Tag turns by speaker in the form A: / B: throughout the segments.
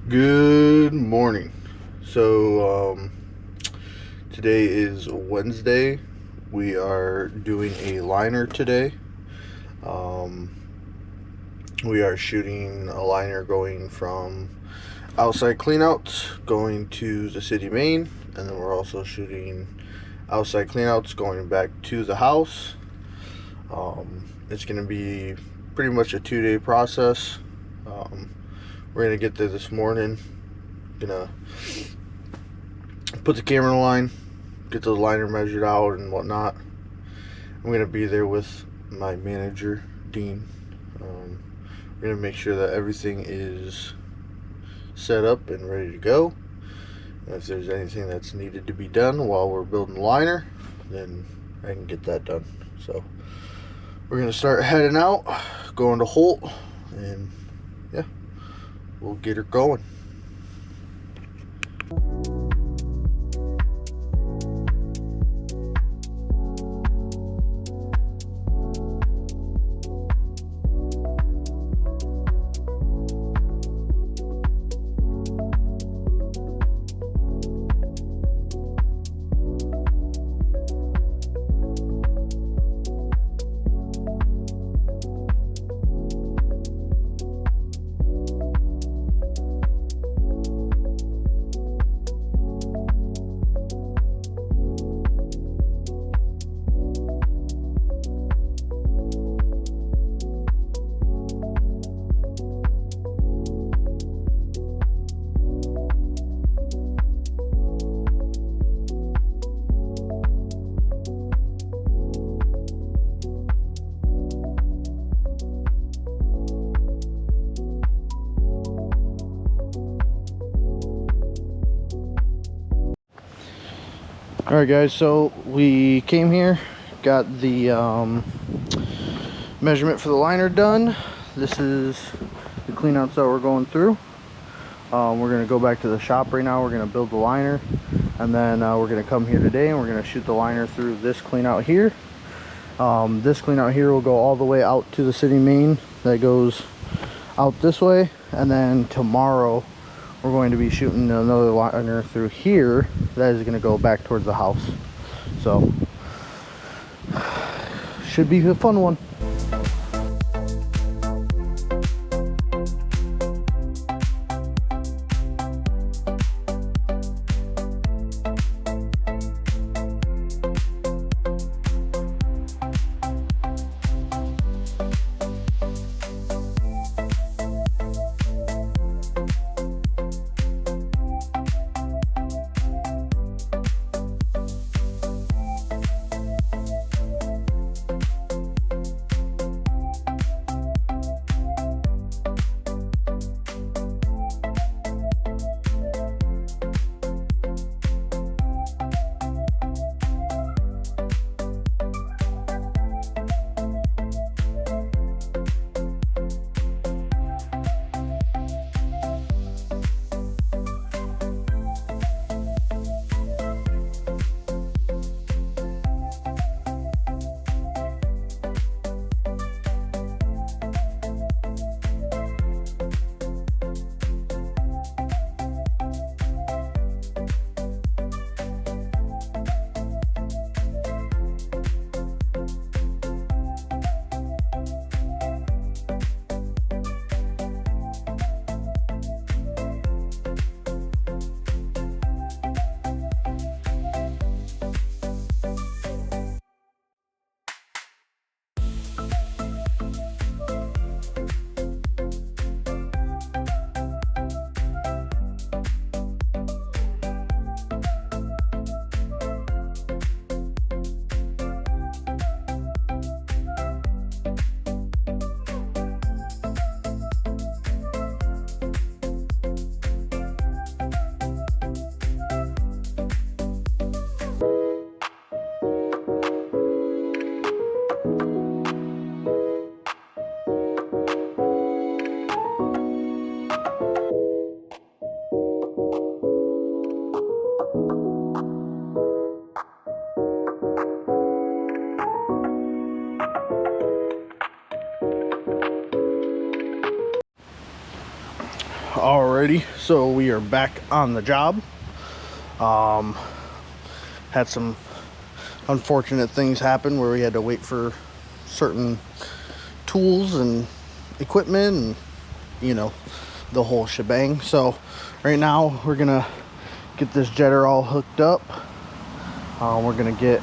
A: Good morning. Today is Wednesday. We are doing a liner today. We are shooting a liner going from outside cleanouts going to the city main, and then we're also shooting outside cleanouts going back to the house. It's going to be pretty much a 2-day process. We're going to get there this morning. Gonna put the camera in the line, get the liner measured out and whatnot. I'm gonna be there with my manager, Dean. We're gonna make sure that everything is set up and ready to go. And if there's anything that's needed to be done while we're building the liner, then I can get that done. So we're gonna start heading out, going to Holt, and yeah, we'll get her going. Alright guys, so we came here, got the measurement for the liner done. This is the cleanouts that we're going through. We're going to go back to the shop right now. We're going to build the liner, and then we're going to come here today and we're going to shoot the liner through this cleanout here. This cleanout here will go all the way out to the city main that goes out this way, and then tomorrow we're going to be shooting another liner through here that is going to go back towards the house. So should be a fun one. Alrighty, so we are back on the job. Had some unfortunate things happen where we had to wait for certain tools and equipment and, you know, the whole shebang. So right now we're gonna get this jetter all hooked up. We're gonna get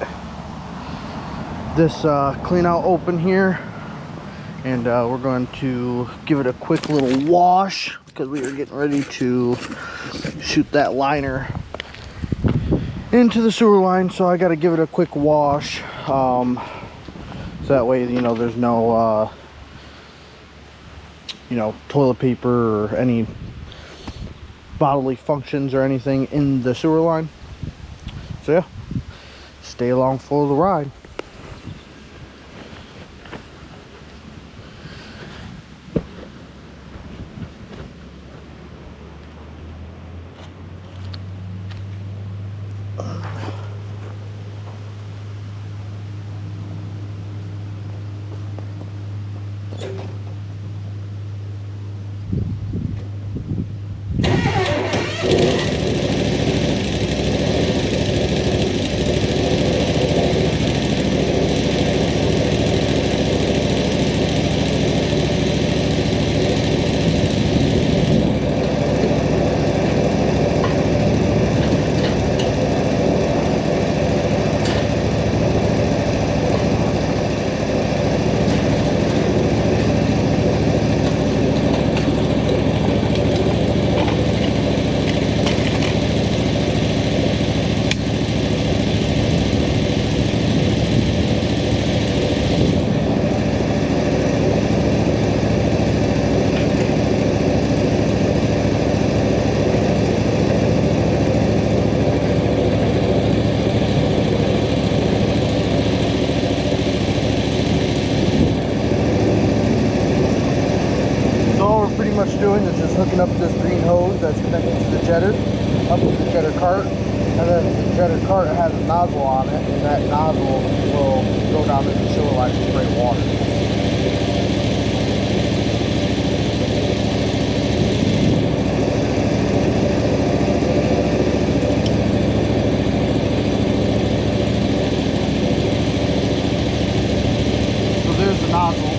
A: this clean out open here, and we're going to give it a quick little wash because we are getting ready to shoot that liner into the sewer line. So I got to give it a quick wash, so that way, you know, there's no you know, toilet paper or any bodily functions or anything in the sewer line. So yeah, stay along for the ride. Doing is just hooking up this green hose that's connected to the jetter up to the jetter cart, and then the jetter cart has a nozzle on it, and that nozzle will go down into the sewer line and spray water. So there's the nozzle.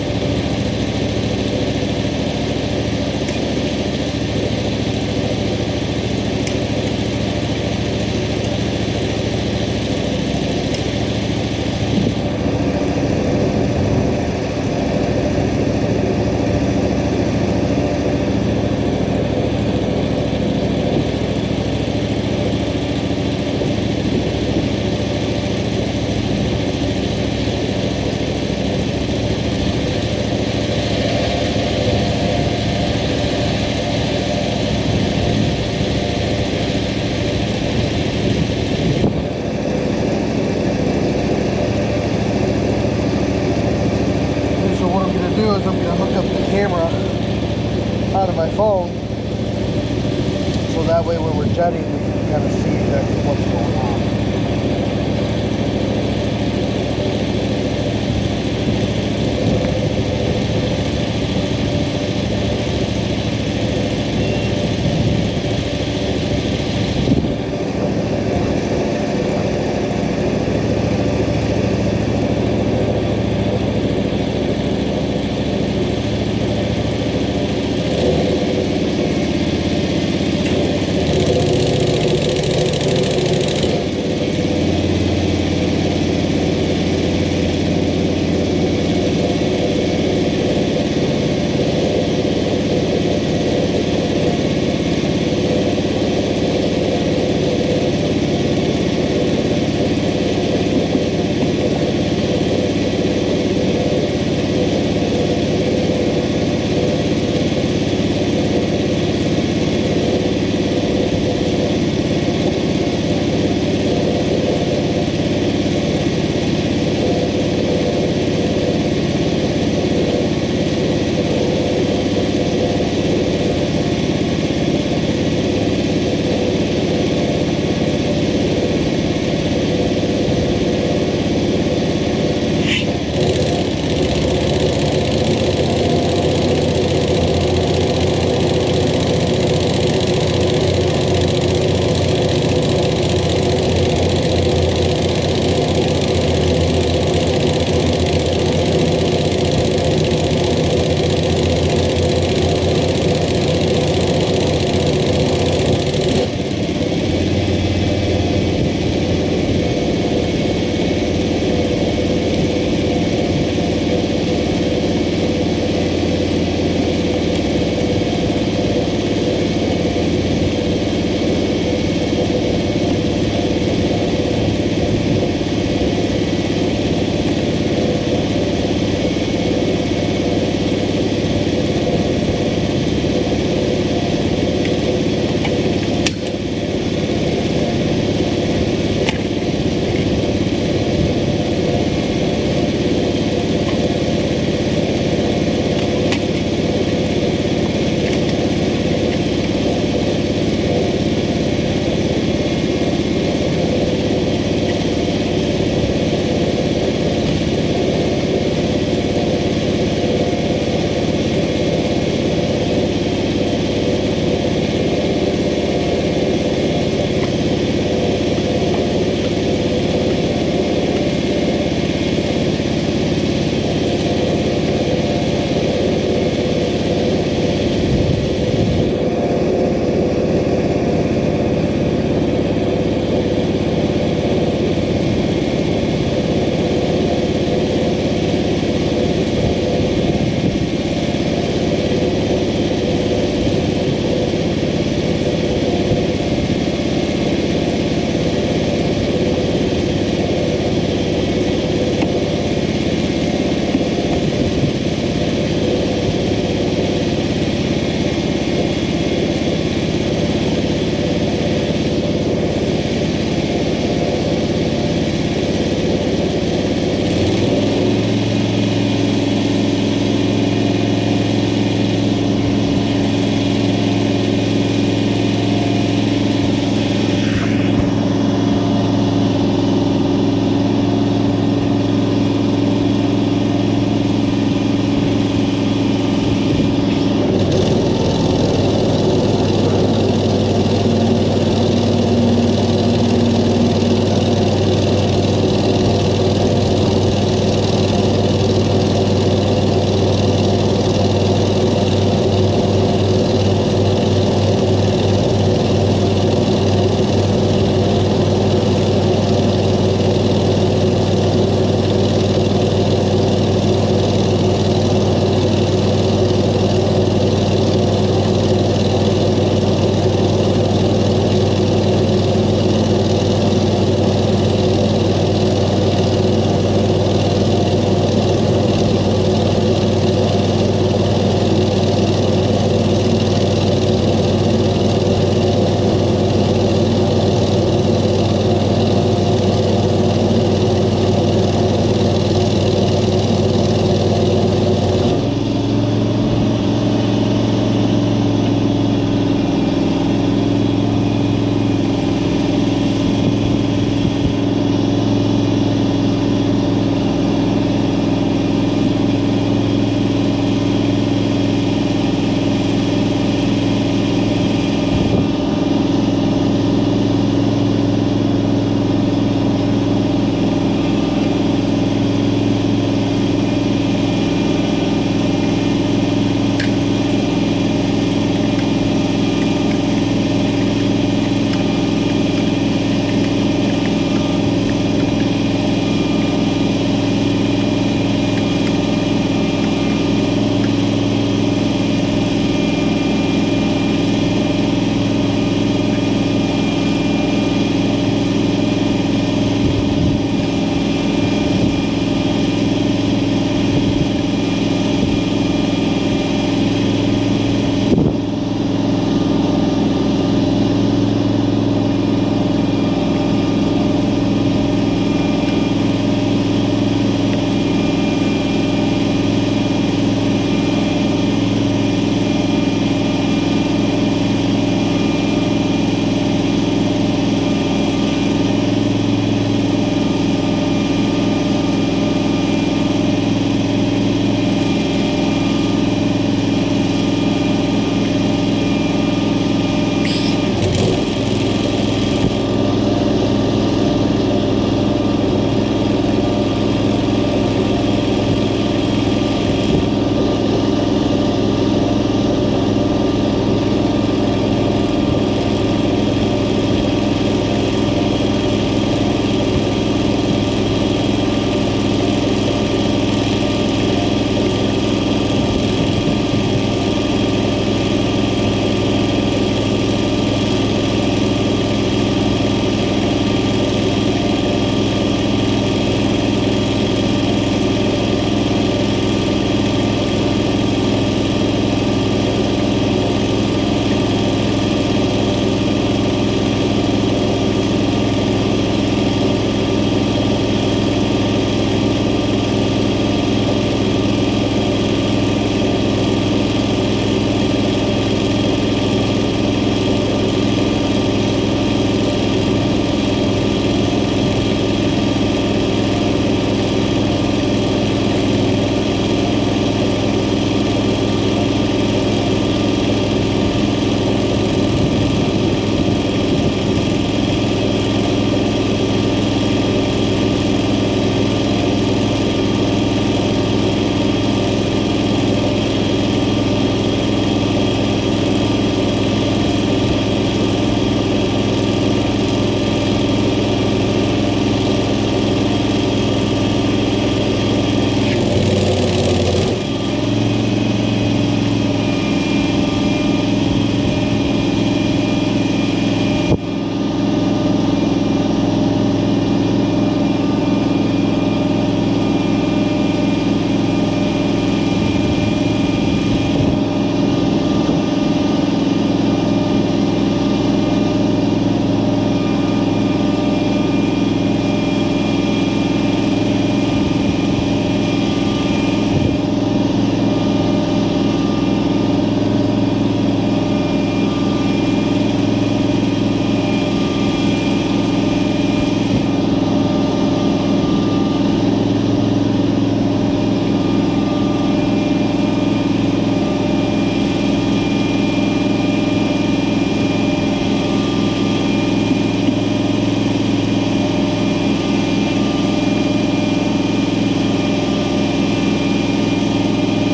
A: Is I'm going to hook up the camera out of my phone, so that way when we're jetting we can kind of see exactly what's going on.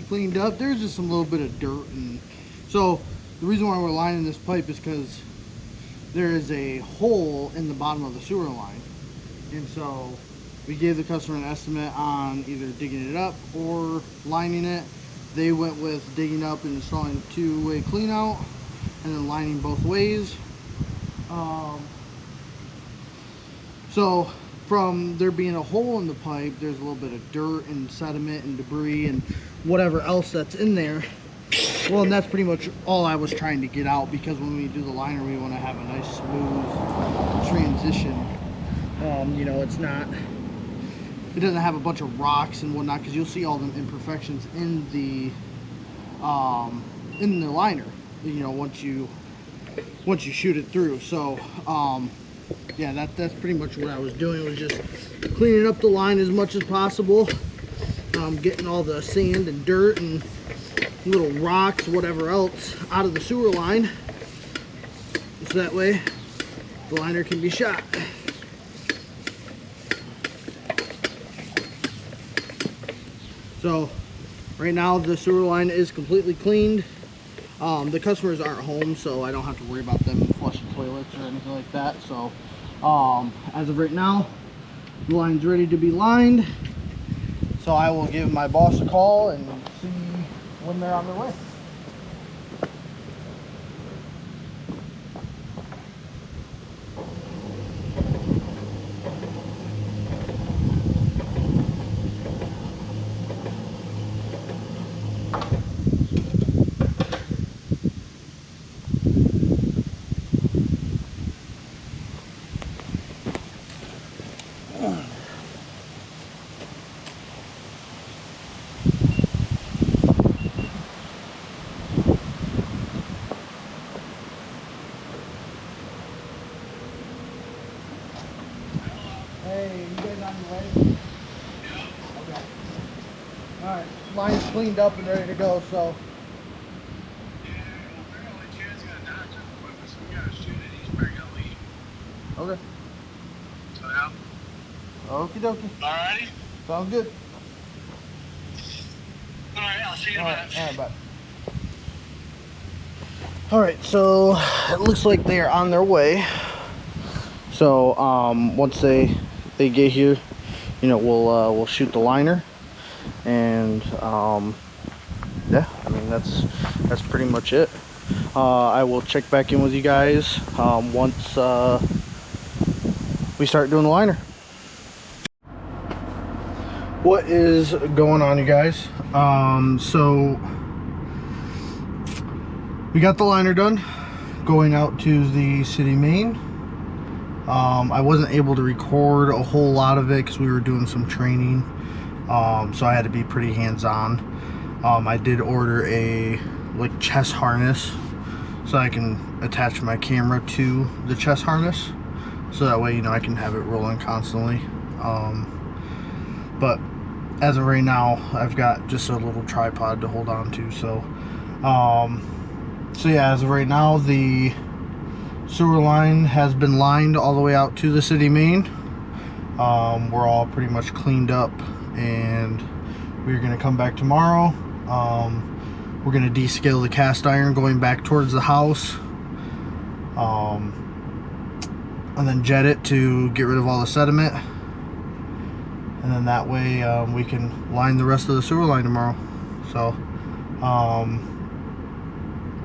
B: cleaned up. There's just some little bit of dirt, and so the reason why we're lining this pipe is because there is a hole in the bottom of the sewer line, and so we gave the customer an estimate on either digging it up or lining it. They went with digging up and installing a two-way clean out and then lining both ways. So from there being a hole in the pipe, there's a little bit of dirt and sediment and debris and whatever else that's in there. Well, and that's pretty much all I was trying to get out, because when we do the liner, we want to have a nice smooth transition. You know, it doesn't have a bunch of rocks and whatnot, because you'll see all them imperfections in the liner, you know, once you shoot it through. So yeah, that's pretty much what I was doing, was just cleaning up the line as much as possible, getting all the sand and dirt and little rocks, whatever else, out of the sewer line, so that way the liner can be shot. So right now the sewer line is completely cleaned. The customers aren't home, so I don't have to worry about them flushing toilets or anything like that. So as of right now, the line's ready to be lined. So I will give my boss a call and see when they're on their way. Hey, you guys on your way? Yeah. Okay. Alright, line's cleaned up and ready to go, so.
C: Yeah, apparently Chad's got a doctor's appointment, so we gotta shoot it. He's probably gonna leave.
B: Okay.
C: So, yeah.
B: Okie dokie.
C: Alrighty.
B: Sounds good.
C: Alright, I'll see you in a minute.
B: Alright, bye. Alright, so it looks like they are on their way. So once they get here, you know, we'll shoot the liner, and yeah, I mean that's pretty much it. I will check back in with you guys once we start doing the liner. What is going on, you guys? So we got the liner done, going out to the city main. I wasn't able to record a whole lot of it because we were doing some training, so I had to be pretty hands-on. I did order a chest harness so I can attach my camera to the chest harness, so that way, you know, I can have it rolling constantly. But as of right now, I've got just a little tripod to hold on to. So yeah, as of right now, the sewer line has been lined all the way out to the city main. We're all pretty much cleaned up, and we're gonna come back tomorrow. We're gonna descale the cast iron going back towards the house, and then jet it to get rid of all the sediment, and then that way we can line the rest of the sewer line tomorrow. So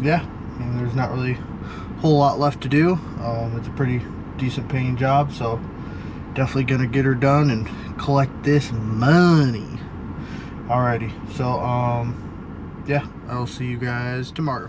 B: yeah, I mean, there's not really whole lot left to do. It's a pretty decent paying job, so definitely gonna get her done and collect this money. Alrighty, so yeah, I'll see you guys tomorrow.